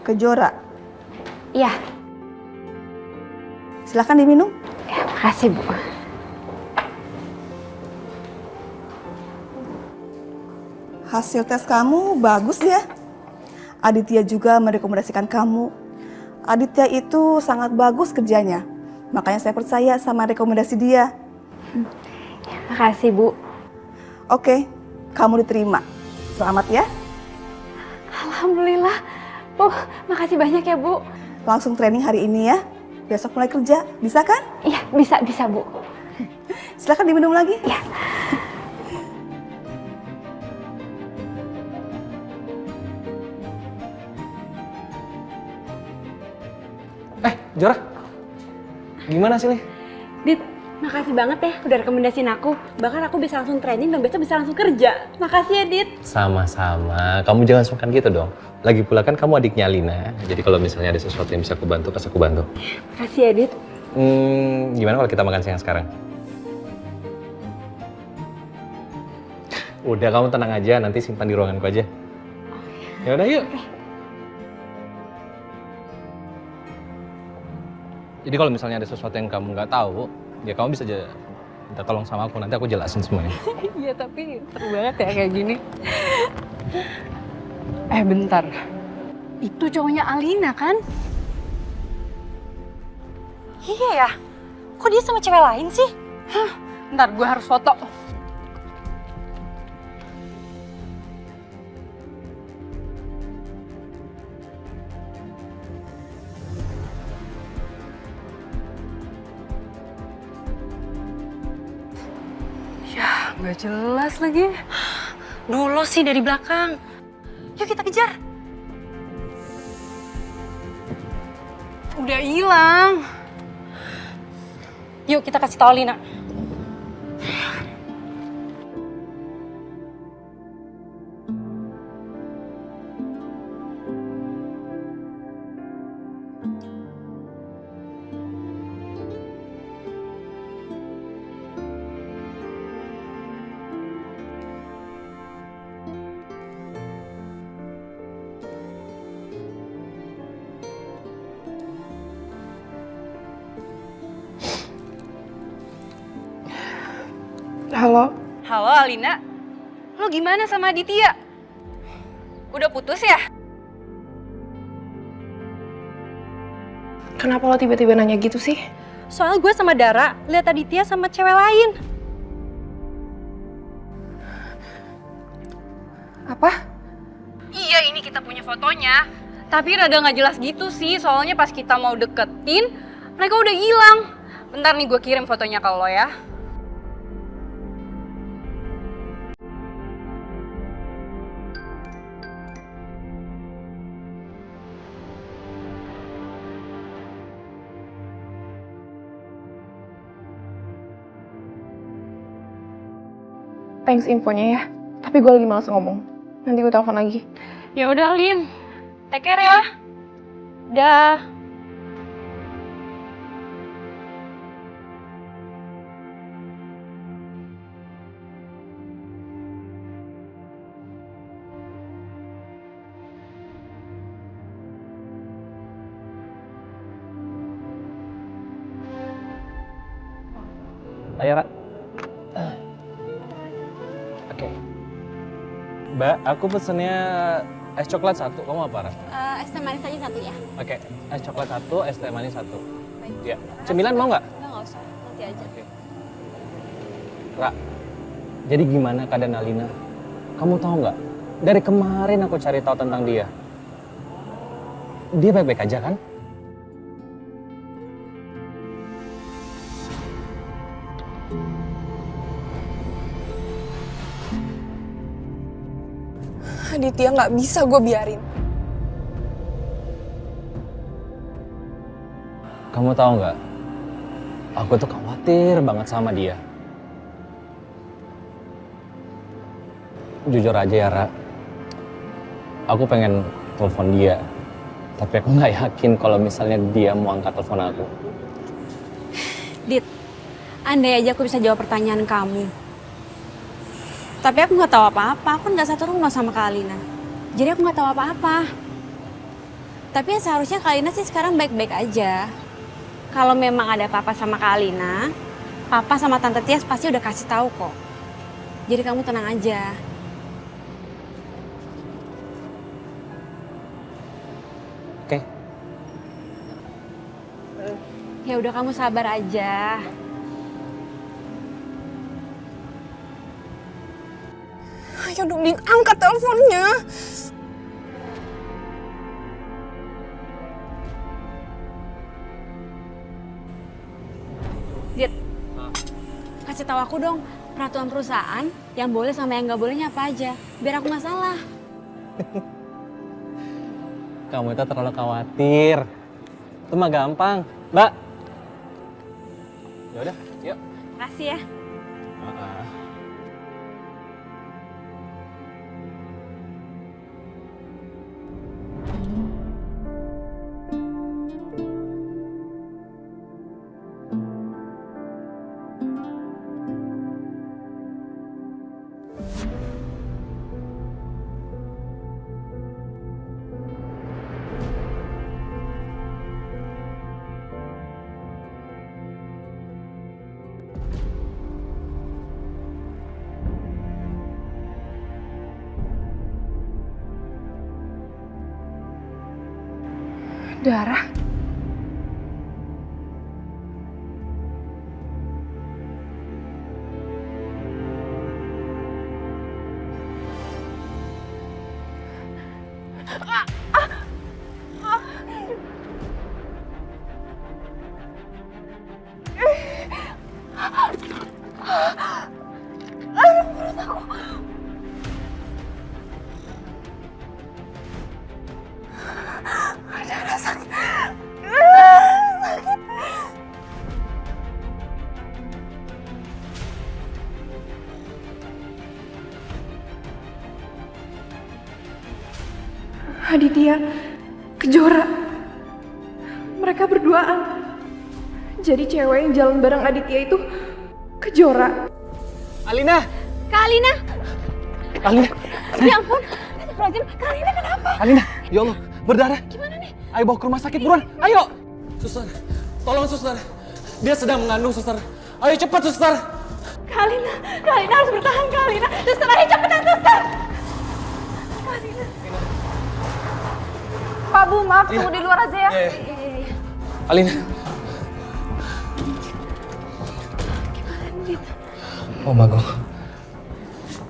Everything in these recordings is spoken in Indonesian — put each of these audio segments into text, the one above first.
Kejora. Iya. Silahkan diminum. Ya, makasih Bu. Hasil tes kamu bagus ya. Aditya juga merekomendasikan kamu. Aditya itu sangat bagus kerjanya. Makanya saya percaya sama rekomendasi dia. Makasih Bu. Oke, kamu diterima. Selamat ya. Alhamdulillah. Bu, makasih banyak ya Bu. Langsung training hari ini ya. Besok mulai kerja, bisa kan? Iya, bisa Bu. Silahkan diminum lagi. Iya. Jora, gimana sih, Li? Dit, makasih banget ya udah rekomendasiin aku. Bahkan aku bisa langsung training dan besok bisa langsung kerja. Makasih ya, Dit. Sama-sama, kamu jangan sungkan gitu dong. Lagi pula kan kamu adiknya Alina, jadi kalau misalnya ada sesuatu yang bisa aku bantu, pasti aku bantu. Makasih ya, Dit. Gimana kalau kita makan siang sekarang? Udah, kamu tenang aja, nanti simpan di ruanganku aja. Ya udah, yuk. Jadi kalau misalnya ada sesuatu yang kamu nggak tahu, ya kamu bisa aja minta tolong sama aku, nanti aku jelasin semuanya. Iya, tapi seru banget ya kayak gini. Bentar. Itu cowoknya Alina kan? Iya ya? Kok dia sama cewek lain sih? Bentar, gue harus foto. Ya, nggak jelas lagi. Nolo sih dari belakang. Yuk kita kejar. Udah hilang. Yuk kita kasih tahu Lina. Halo. Halo Alina, lo gimana sama Aditya? Udah putus ya? Kenapa lo tiba-tiba nanya gitu sih? Soalnya gue sama Dara lihat Aditya sama cewek lain. Apa? Iya, ini kita punya fotonya. Tapi rada nggak jelas gitu sih, soalnya pas kita mau deketin, mereka udah hilang. Bentar nih gue kirim fotonya ke lo ya. Thanks infonya ya. Tapi gue lagi males ngomong. Nanti gue telepon lagi. Ya udah, Lin. Take care ya. Dah. Ayo, Ra. Oke. Mbak, aku pesennya es coklat 1. Kamu apa, Ra? Es teh manis aja 1 ya. Oke, es coklat 1, es teh manis 1. Baik. Ya. Cemilan mau nggak? Nggak usah, nanti aja. Oke. Ra, jadi gimana keadaan Alina? Kamu tahu nggak? Dari kemarin aku cari tahu tentang dia. Dia baik-baik aja kan? Aditya nggak bisa gue biarin. Kamu tahu nggak? Aku tuh khawatir banget sama dia. Jujur aja ya, Ra. Aku pengen telepon dia. Tapi aku nggak yakin kalau misalnya dia mau angkat telepon aku. Dit, andai aja aku bisa jawab pertanyaan kamu. Tapi aku nggak tahu apa-apa, aku nggak satu rumah sama Kak Alina. Jadi aku nggak tahu apa-apa. Tapi ya seharusnya Kak Alina sih sekarang baik-baik aja. Kalau memang ada Papa sama Kak Alina, Papa sama Tante Tias pasti udah kasih tahu kok. Jadi kamu tenang aja. Oke. Ya udah kamu sabar aja. Ayo dong, Din, angkat teleponnya. Dit, kasih tahu aku dong peraturan perusahaan yang boleh sama yang nggak bolehnya apa aja, biar aku nggak salah. Kamu itu terlalu khawatir. Itu mah gampang, Mbak. Ya udah, yuk. Makasih ya. Darah. Aditya, Kejora. Mereka berduaan. Jadi cewek yang jalan bareng Aditya itu Kejora. Alina! Kak Alina, Alina! ya ampun, Kak Alina kenapa? Alina! Ya Allah, berdarah. Gimana nih? Ayo bawa ke rumah sakit, buruan. Ayo! Suster, tolong suster. Dia sedang mengandung, suster. Ayo cepat, suster. Kak Alina harus bertahan, Kak Alina. Suster, ayo cepetan, suster. Pak Bu, maaf, tunggu di luar aja ya. Iya. Alina. Om Agung.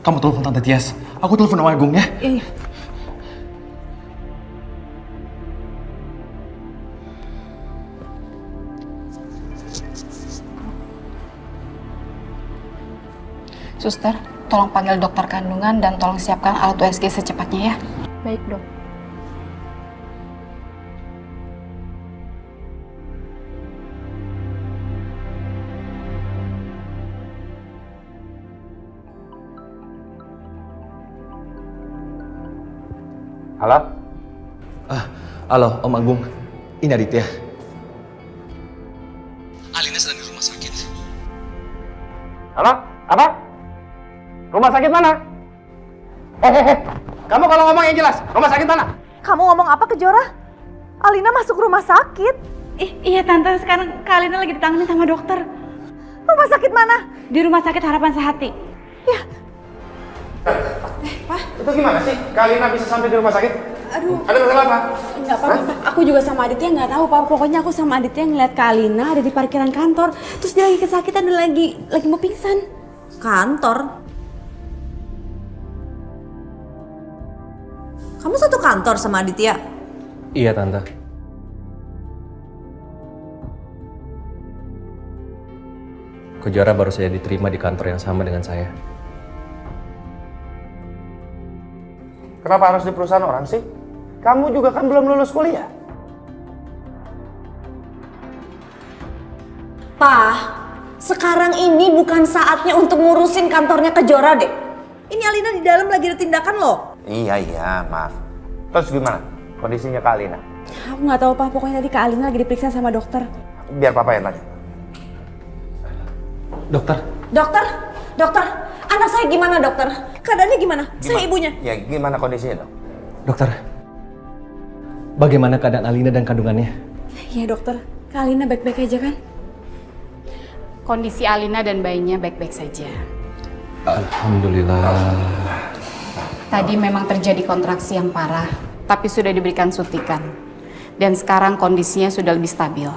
Kamu telepon Tante Tias. Aku telepon Om Agung ya. Iya. Suster, tolong panggil dokter kandungan dan tolong siapkan alat USG secepatnya ya. Baik, Dok. Halo? Halo, Om Agung. Ini Aditya. Alina sedang di rumah sakit. Halo? Apa? Rumah sakit mana? Kamu kalau ngomong yang jelas, rumah sakit mana? Kamu ngomong apa, Kejora? Alina masuk rumah sakit. Iya Tante, sekarang Kak Alina lagi ditangani sama dokter. Rumah sakit mana? Di Rumah Sakit Harapan Sehati. Itu gimana sih? Kalina bisa sampai di rumah sakit? Aduh, Ada masalah apa? nggak apa-apa. Aku juga sama Aditya nggak tahu, Pak. Pokoknya aku sama Aditya ngeliat Kak Alina ada di parkiran kantor. Terus dia lagi kesakitan dan lagi mau pingsan. Kantor? Kamu satu kantor sama Aditya? Iya, Tante. Kejora baru saja diterima di kantor yang sama dengan saya. Kenapa harus di perusahaan orang sih? Kamu juga kan belum lulus kuliah. Pak, sekarang ini bukan saatnya untuk ngurusin kantornya Kejora deh. Ini Alina di dalam lagi ada tindakan loh. Iya, maaf. Terus gimana kondisinya Kak Alina? Aku nggak tahu, Pak. Pokoknya tadi Kak Alina lagi diperiksa sama dokter. Biar Papa yang tanya. Dokter, Dokter, anak saya gimana dokter? Keadaannya gimana? Saya ibunya. Ya, gimana kondisinya dok? dokter. bagaimana keadaan Alina dan kandungannya? Iya dokter, Kak Alina baik-baik aja kan? Kondisi Alina dan bayinya baik-baik saja. Alhamdulillah. Tadi memang terjadi kontraksi yang parah, tapi sudah diberikan suntikan. Dan sekarang kondisinya sudah lebih stabil.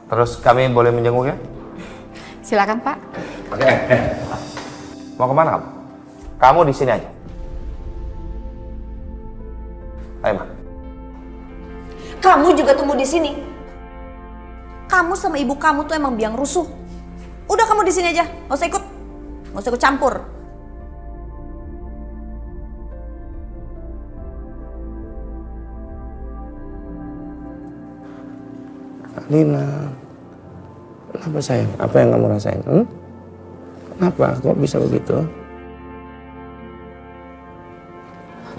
Terus kami boleh menjenguk ya? Silakan Pak. Oke. Mau kemana kamu? Kamu di sini aja. Ayo, Ma. Kamu juga tunggu di sini. Kamu sama ibu kamu tuh emang biang rusuh. Udah kamu di sini aja, nggak usah ikut. Nggak usah ikut campur. Alina, kenapa sayang? Apa yang kamu rasain? Kenapa? Kok bisa begitu?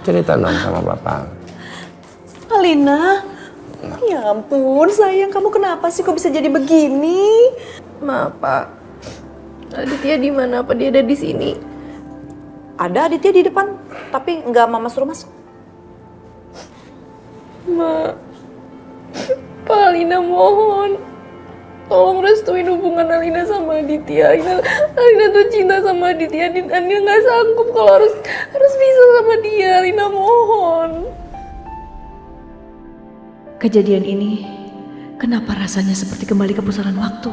Cerita dong sama Bapak. Alina, ya ampun sayang, kamu kenapa sih kok bisa jadi begini? Maaf Pak, Aditya di mana? Apa dia ada di sini? Ada Aditya di depan, tapi nggak mama suruh masuk. Ma, Pak Alina mohon, tolong restuin hubungan Alina sama Aditya. Alina tuh cinta sama Aditya, dan Alina nggak sanggup kalau harus bisa sama dia. Alina mohon. Kejadian ini, kenapa rasanya seperti kembali ke pusaran waktu?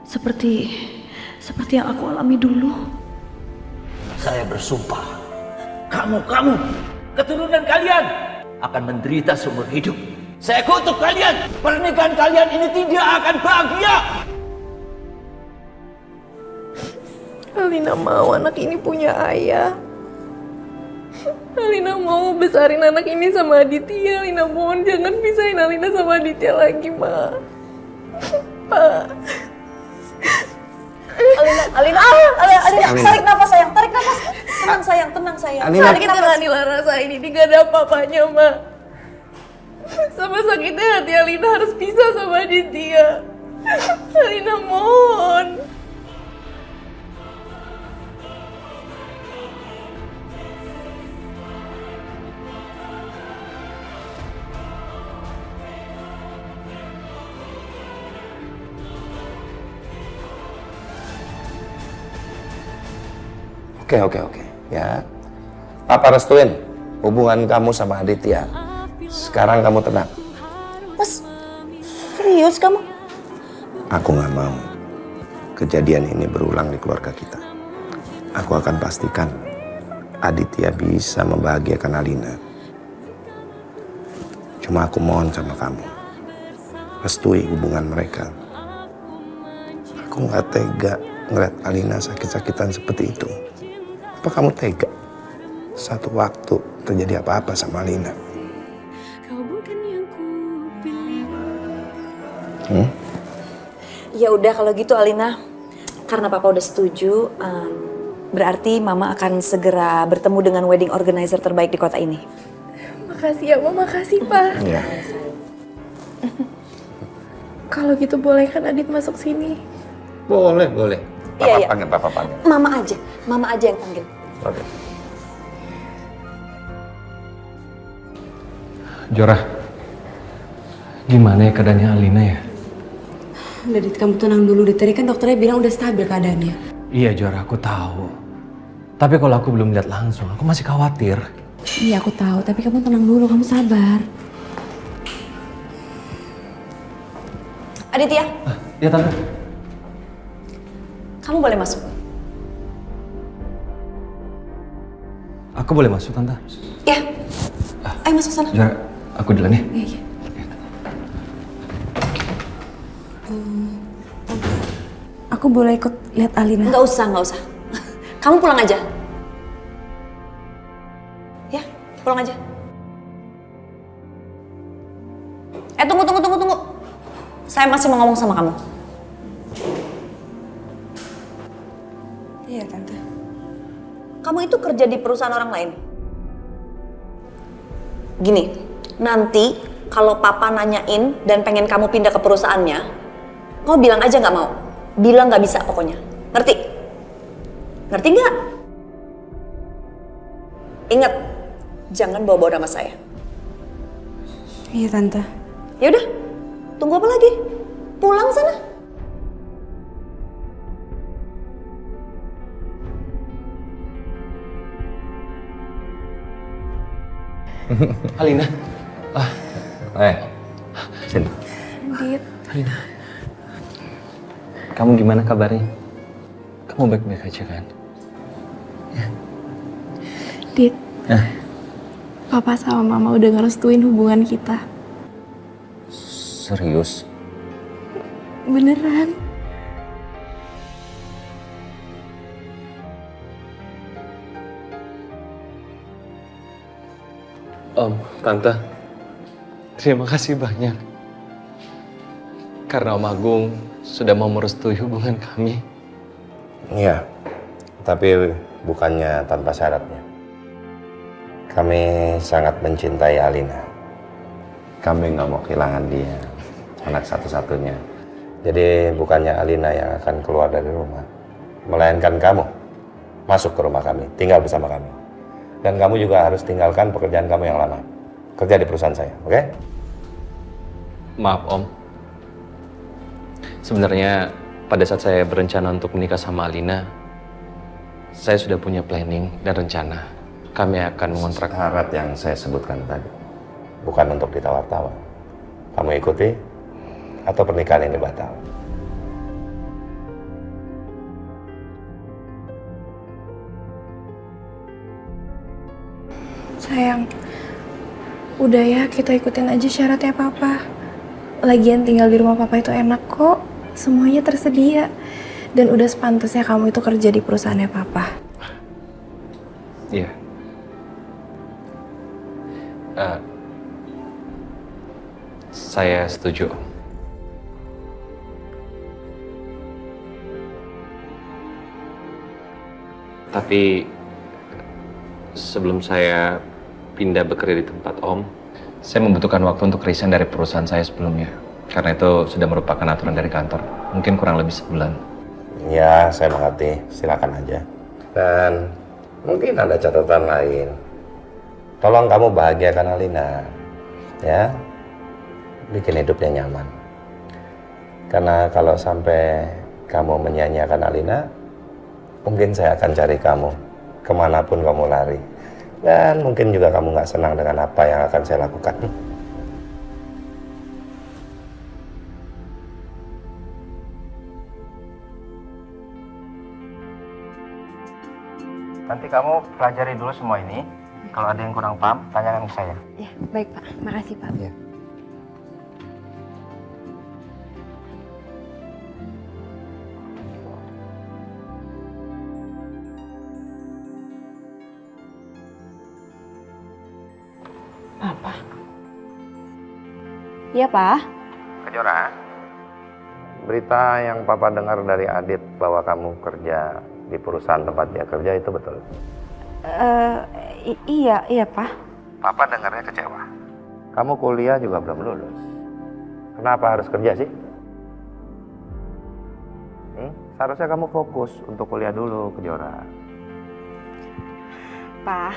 Seperti yang aku alami dulu. Saya bersumpah, kamu, keturunan kalian akan menderita seumur hidup. Saya kutuk kalian, pernikahan kalian ini tidak akan bahagia. Alina mau anak ini punya ayah. Alina mau besarin anak ini sama Aditya. Alina mohon jangan pisahin Alina sama Aditya lagi, Ma. Pak. Alina, tarik nafas sayang, tarik nafas. Tenang sayang. Sakit yang Alina rasain ini gak ada apa-apanya, Ma. Sama sakitnya hati Alina harus pisah sama Aditya. Alina mohon. Oke. Ya. Papa restuin hubungan kamu sama Aditya. Sekarang kamu tenang. Mas, serius kamu? Aku nggak mau kejadian ini berulang di keluarga kita. Aku akan pastikan Aditya bisa membahagiakan Alina. Cuma aku mohon sama kamu, restui hubungan mereka. Aku nggak tega ngeliat Alina sakit-sakitan seperti itu. Apa kamu tega satu waktu terjadi apa-apa sama Alina? Ya udah kalau gitu Alina, karena Papa udah setuju, berarti Mama akan segera bertemu dengan wedding organizer terbaik di kota ini. Makasih ya, Ma. Makasih, Pak. Iya. Kalau gitu boleh kan Adit masuk sini? Boleh. Iya. Papa panggil. Mama aja yang panggil. Oke. Jora, gimana ya keadaannya Alina ya? Udah Dit, kamu tenang dulu. Tadi kan dokternya bilang udah stabil keadaannya. Iya Jora, aku tahu. Tapi kalau aku belum lihat langsung, aku masih khawatir. Iya aku tahu, tapi kamu tenang dulu, kamu sabar. Aditya, Ya Tante. kamu boleh masuk. Aku boleh masuk Tante? Ya, ayo masuk sana. Jora, aku duluan ya. Iya. Aku boleh ikut lihat Alina? Nggak usah. Kamu pulang aja. Ya, pulang aja. Tunggu. Saya masih mau ngomong sama kamu. Iya, Tante. Kamu itu kerja di perusahaan orang lain? Gini, nanti kalau Papa nanyain dan pengen kamu pindah ke perusahaannya, kamu bilang aja nggak mau. Bilang nggak bisa pokoknya. Ngerti? Ngerti nggak? Ingat, jangan bawa-bawa nama saya. Iya Tante. Ya udah, tunggu apa lagi? Pulang sana. Alina. Sini. Dit. Alina. Kamu gimana kabarnya? Kamu baik-baik aja kan? Dit. Papa sama Mama udah ngerestuin hubungan kita. Serius? Beneran. Tante, terima kasih banyak. Karena Om Agung sudah mau merestui hubungan kami. Iya, tapi bukannya tanpa syaratnya. Kami sangat mencintai Alina. Kami nggak mau kehilangan dia, anak satu-satunya. Jadi bukannya Alina yang akan keluar dari rumah, melainkan kamu masuk ke rumah kami, tinggal bersama kami. Dan kamu juga harus tinggalkan pekerjaan kamu yang lama. Kerja di perusahaan saya, oke? Maaf Om. Sebenarnya pada saat saya berencana untuk menikah sama Alina, saya sudah punya planning dan rencana. Kami akan mengontrak syarat yang saya sebutkan tadi. Bukan untuk ditawar-tawar. Kamu ikuti atau pernikahan ini batal. Sayang, udah ya kita ikutin aja syaratnya Papa. Lagian tinggal di rumah Papa itu enak kok. Semuanya tersedia. Dan udah sepantasnya kamu itu kerja di perusahaannya Papa. Iya. Saya setuju. Tapi sebelum saya pindah bekerja di tempat Om, saya membutuhkan waktu untuk resign dari perusahaan saya sebelumnya. Karena itu sudah merupakan aturan dari kantor. Mungkin kurang lebih sebulan. Ya, saya mengerti. Silakan aja. Dan mungkin ada catatan lain. Tolong kamu bahagiakan Alina. Ya. Bikin hidupnya nyaman. Karena kalau sampai kamu menyanyiakan Alina, mungkin saya akan cari kamu kemanapun kamu lari. Dan mungkin juga kamu nggak senang dengan apa yang akan saya lakukan. Nanti kamu pelajari dulu semua ini. Kalau ada yang kurang paham, tanyakan ke saya. Ya, baik Pak. Makasih Pak. Ya. Papa. Iya Pak. Kejora, berita yang Papa dengar dari Adit bahwa kamu kerja di perusahaan tempat dia kerja itu betul? Iya Pak. Papa dengarnya kecewa. Kamu kuliah juga belum lulus. Kenapa harus kerja sih? Seharusnya kamu fokus untuk kuliah dulu, Kejora. Pak,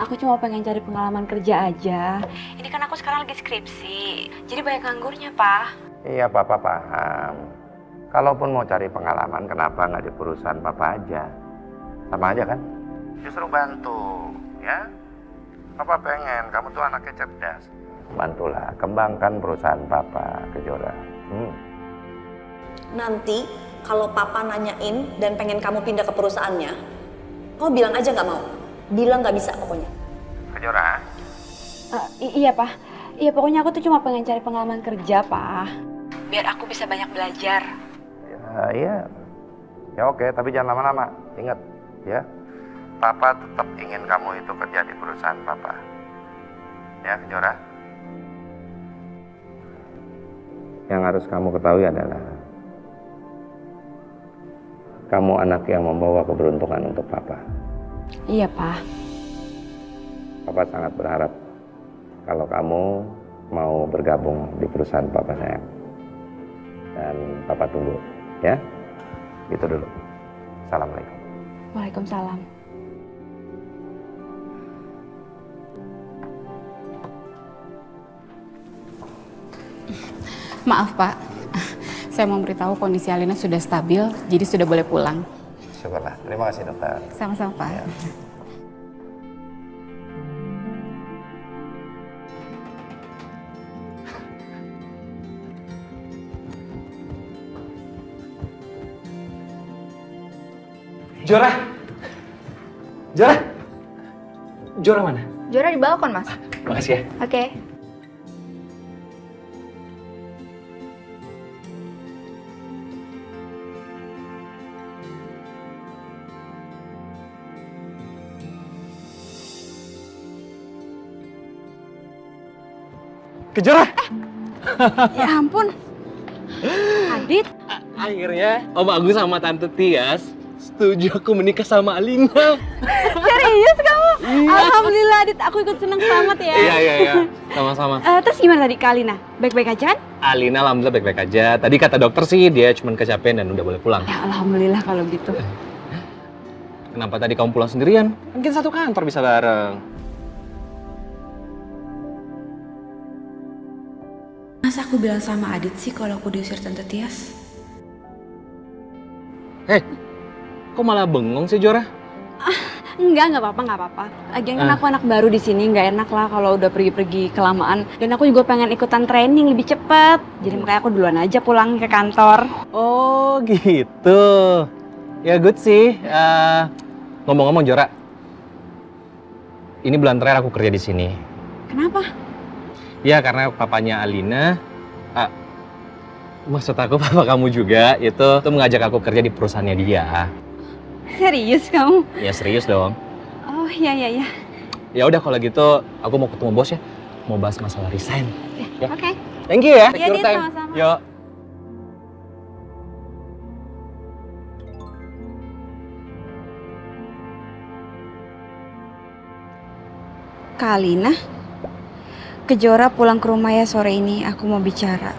aku cuma pengen cari pengalaman kerja aja. Ini kan aku sekarang lagi skripsi, jadi banyak nganggurnya, Pak. Iya, Papa paham. Kalaupun mau cari pengalaman, kenapa nggak di perusahaan Papa aja? Sama aja kan? Justru bantu, ya. Papa pengen, kamu tuh anaknya cerdas. Bantulah, kembangkan perusahaan Papa, Kejora. Nanti kalau Papa nanyain dan pengen kamu pindah ke perusahaannya, kamu bilang aja nggak mau. Bilang nggak bisa pokoknya. Kejora. Iya, Pak. Iya, pokoknya aku tuh cuma pengen cari pengalaman kerja, Pak. Biar aku bisa banyak belajar. Ya, iya. Ya oke, tapi jangan lama-lama. Ingat, ya. Papa tetap ingin kamu itu kerja di perusahaan Papa. Ya, Kejora. Yang harus kamu ketahui adalah kamu anak yang membawa keberuntungan untuk Papa. Iya, Pak. Papa sangat berharap kalau kamu mau bergabung di perusahaan Papa sayang. Dan Papa tunggu, ya. Itu dulu. Assalamualaikum. Waalaikumsalam. Maaf Pak, saya mau beritahu kondisi Alina sudah stabil, jadi sudah boleh pulang. Syukurlah. Terima kasih dokter. Sama-sama Pak. Jora! Jora! Jora mana? Jora di balkon, Mas. Makasih ya. Oke. Kejora! Ya ampun. Adit, Akhirnya Om Agus sama Tante Tias setuju aku menikah sama Alina. serius kamu? Alhamdulillah Adit, aku ikut seneng banget ya. Iya. Sama-sama. Terus gimana tadi Kak Alina? Baik-baik aja kan? Alina alhamdulillah baik-baik aja. Tadi kata dokter sih dia cuma kecapean dan udah boleh pulang. Ya alhamdulillah kalau gitu. Kenapa tadi kamu pulang sendirian? Mungkin satu kantor bisa bareng. Masa aku bilang sama Adit sih kalau aku diusir Tante Tias? Kok malah bengong sih Jora? Enggak apa-apa. Lagian kan aku anak baru di sini, nggak enak lah kalau udah pergi-pergi kelamaan. Dan aku juga pengen ikutan training lebih cepet. Jadi makanya aku duluan aja pulang ke kantor. Oh gitu. Ya good sih. Ngomong-ngomong Jora, ini bulan terakhir aku kerja di sini. Kenapa? Ya karena papanya Alina, maksud aku papa kamu juga itu tuh mengajak aku kerja di perusahaannya dia. Serius kamu? Ya serius dong. Oh iya. Ya udah kalau gitu aku mau ketemu bos ya, mau bahas masalah resign. Ya. Oke. Thank you ya. Iya, Take your Dit, time. sama-sama. Yuk. Kak Alina, Kejora pulang ke rumah ya sore ini, aku mau bicara.